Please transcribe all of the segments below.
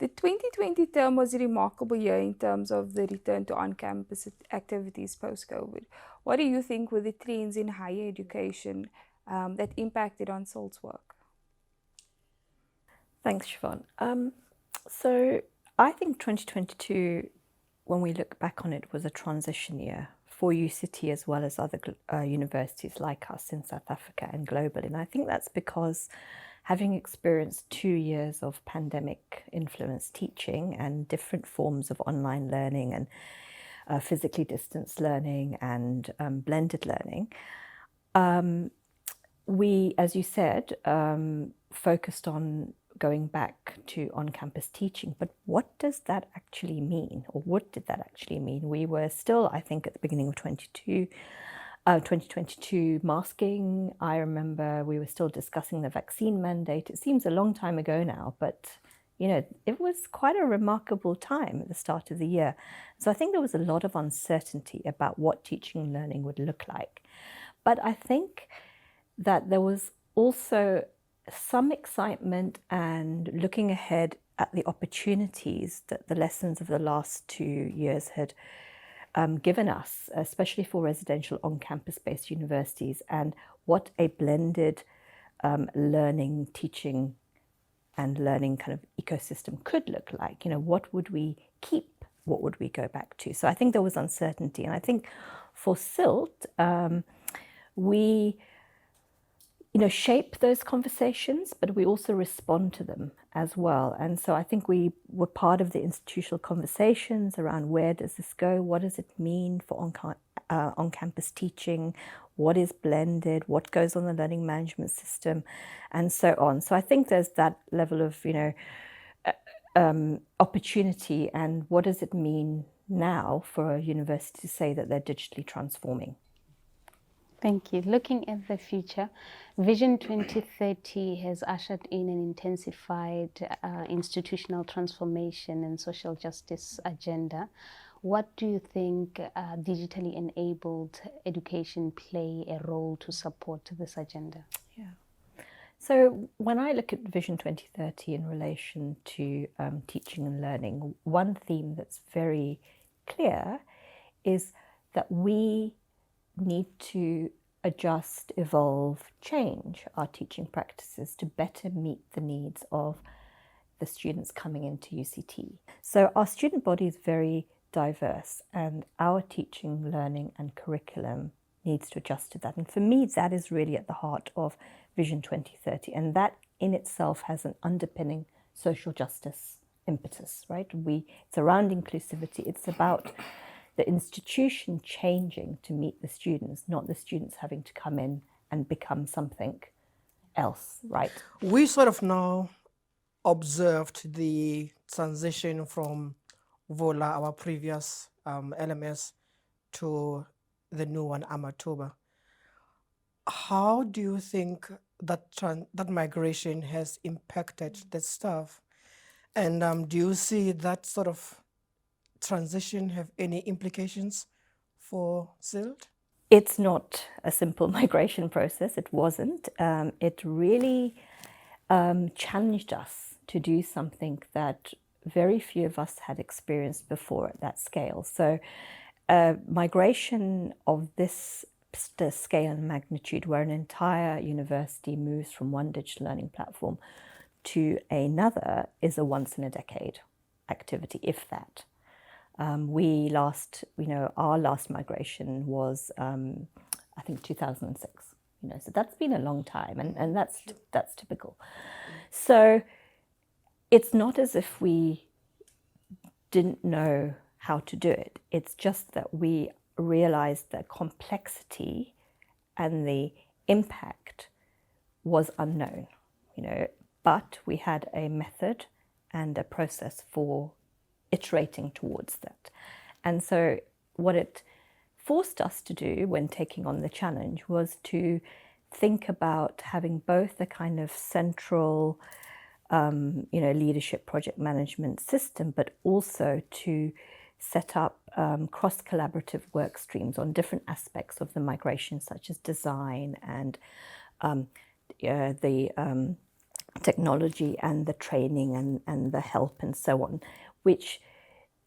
The 2020 term was a remarkable year in terms of the return to on-campus activities post-COVID. What do you think were the trends in higher education that impacted on CILT's work? Thanks, Siobhan. So I think 2022, when we look back on it, was a transition year for UCT as well as other universities like us in South Africa and globally. And I think that's because having experienced 2 years of pandemic influenced teaching and different forms of online learning and physically distanced learning and blended learning, we, as you said, focused on going back to on-campus teaching. But what does that actually mean? Or what did that actually mean? We were still, I think, at the beginning of 2022 masking. I remember we were still discussing the vaccine mandate. It seems a long time ago now, but you know, it was quite a remarkable time at the start of the year. So I think there was a lot of uncertainty about what teaching and learning would look like. But I think that there was also some excitement and looking ahead at the opportunities that the lessons of the last 2 years had given us, especially for residential on-campus-based universities, and what a blended learning, teaching and learning kind of ecosystem could look like. You know, what would we keep? What would we go back to? So I think there was uncertainty. And I think for CILT, we shape those conversations, but we also respond to them as well. And so I think we were part of the institutional conversations around where does this go? What does it mean for on-campus teaching? What is blended? What goes on the learning management system? And so on. So I think there's that level of, opportunity, and what does it mean now for a university to say that they're digitally transforming? Thank you. Looking at the future, Vision 2030 has ushered in an intensified institutional transformation and social justice agenda. What do you think digitally enabled education play a role to support this agenda? Yeah. So when I look at Vision 2030 in relation to teaching and learning, one theme that's very clear is that we need to adjust, evolve, change our teaching practices to better meet the needs of the students coming into UCT. So our student body is very diverse, and our teaching, learning and curriculum needs to adjust to that. And for me, that is really at the heart of Vision 2030. And that in itself has an underpinning social justice impetus, right? It's around inclusivity. It's about the institution changing to meet the students, not the students having to come in and become something else, right? We sort of now observed the transition from VOLA, our previous LMS, to the new one, Amatoba. How do you think that migration has impacted the staff? And do you see that sort of transition have any implications for CILT? It's not a simple migration process. It wasn't. It really challenged us to do something that very few of us had experienced before at that scale. So migration of this scale and magnitude, where an entire university moves from one digital learning platform to another, is a once in a decade activity, if that. Our last migration was, I think, 2006. So that's been a long time, and that's typical. So it's not as if we didn't know how to do it. It's just that we realized the complexity and the impact was unknown, but we had a method and a process for iterating towards that. And so what it forced us to do when taking on the challenge was to think about having both a kind of central leadership project management system, but also to set up cross-collaborative work streams on different aspects of the migration, such as design and the technology and the training and the help and so on, which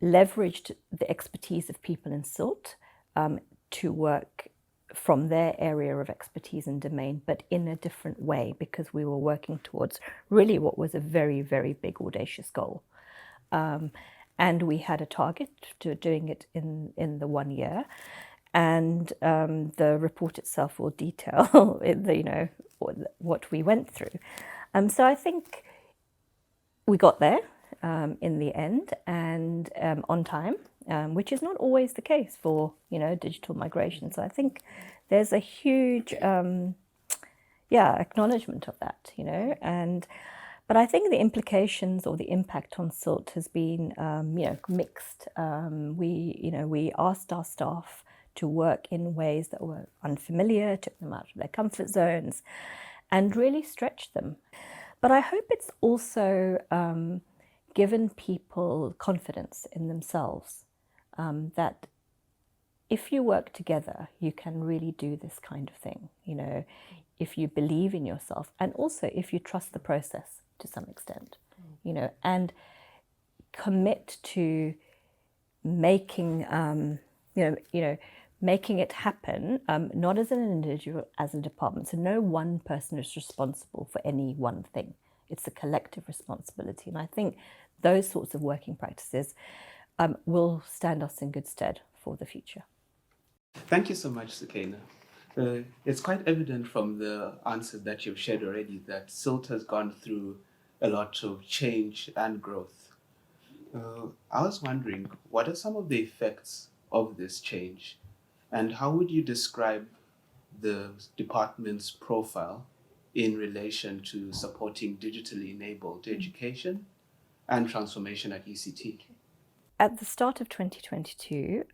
leveraged the expertise of people in CILT to work from their area of expertise and domain, but in a different way, because we were working towards really what was a very, very big, audacious goal. And we had a target to doing it in the 1 year. And the report itself will detail, what we went through. So I think we got there in the end, and on time, which is not always the case for digital migration. So I think there's a huge acknowledgement of that, but I think the implications or the impact on CILT has been mixed. We asked our staff to work in ways that were unfamiliar, took them out of their comfort zones, and really stretched them. But I hope it's also given people confidence in themselves, that if you work together, you can really do this kind of thing, if you believe in yourself, and also if you trust the process to some extent, and commit to making, making it happen, not as an individual, as a department. So no one person is responsible for any one thing. It's a collective responsibility. And I think those sorts of working practices will stand us in good stead for the future. Thank you so much, Sukaina. It's quite evident from the answer that you've shared already that CILT has gone through a lot of change and growth. I was wondering, what are some of the effects of this change, and how would you describe the department's profile in relation to supporting digitally enabled education and transformation at UCT? At the start of 2022,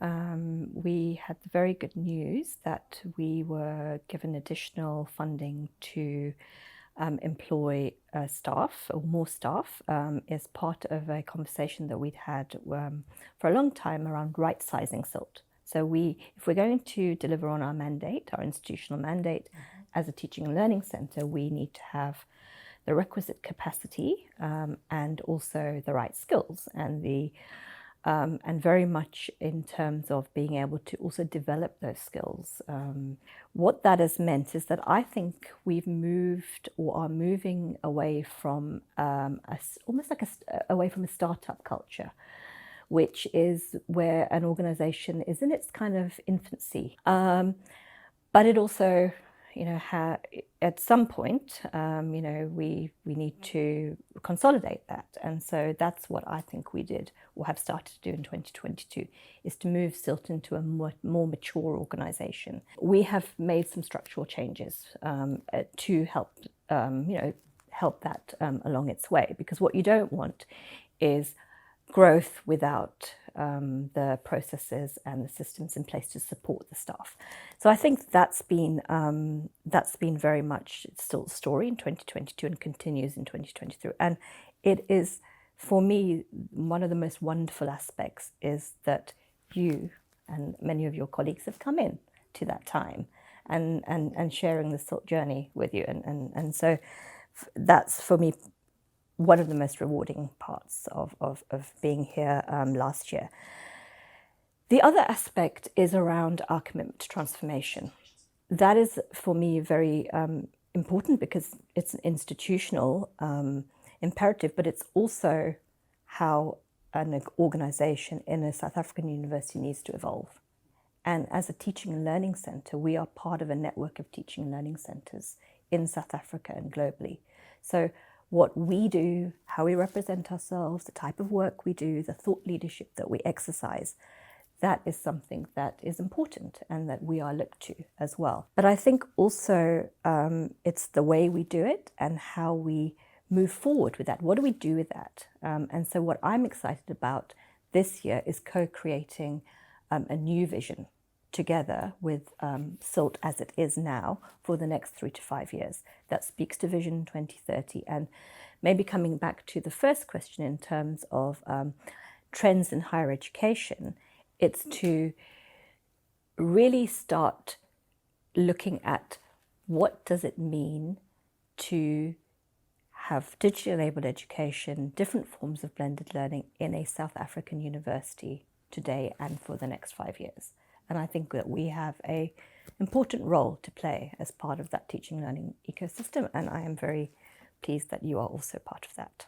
we had the very good news that we were given additional funding to employ staff, or more staff, as part of a conversation that we'd had for a long time around right-sizing CILT. So if we're going to deliver on our mandate, our institutional mandate, as a teaching and learning centre, we need to have the requisite capacity and also the right skills, and very much in terms of being able to also develop those skills. What that has meant is that I think we've moved, or are moving, away from away from a startup culture, which is where an organisation is in its kind of infancy. But it also, at some point, we need to consolidate that. And so that's what I think we did, or have started to do in 2022, is to move CILT into a more mature organisation. We have made some structural changes to help, help that along its way, because what you don't want is growth without the processes and the systems in place to support the staff. So I think that's been very much still the story in 2022 and continues in 2023. And it is, for me, one of the most wonderful aspects is that you and many of your colleagues have come in to that time and sharing this sort of journey with you. And so that's, for me, one of the most rewarding parts of being here last year. The other aspect is around our commitment to transformation. That is, for me, very important, because it's an institutional imperative, but it's also how an organisation in a South African university needs to evolve. And as a teaching and learning centre, we are part of a network of teaching and learning centres in South Africa and globally. So what we do, how we represent ourselves, the type of work we do, the thought leadership that we exercise, that is something that is important and that we are looked to as well. But I think also it's the way we do it and how we move forward with that. What do we do with that? And so what I'm excited about this year is co-creating a new vision together with CILT as it is now for the next 3 to 5 years. That speaks to Vision 2030. And maybe coming back to the first question in terms of trends in higher education, it's to really start looking at what does it mean to have digitally enabled education, different forms of blended learning in a South African university today and for the next 5 years. And I think that we have an important role to play as part of that teaching learning ecosystem, and I am very pleased that you are also part of that.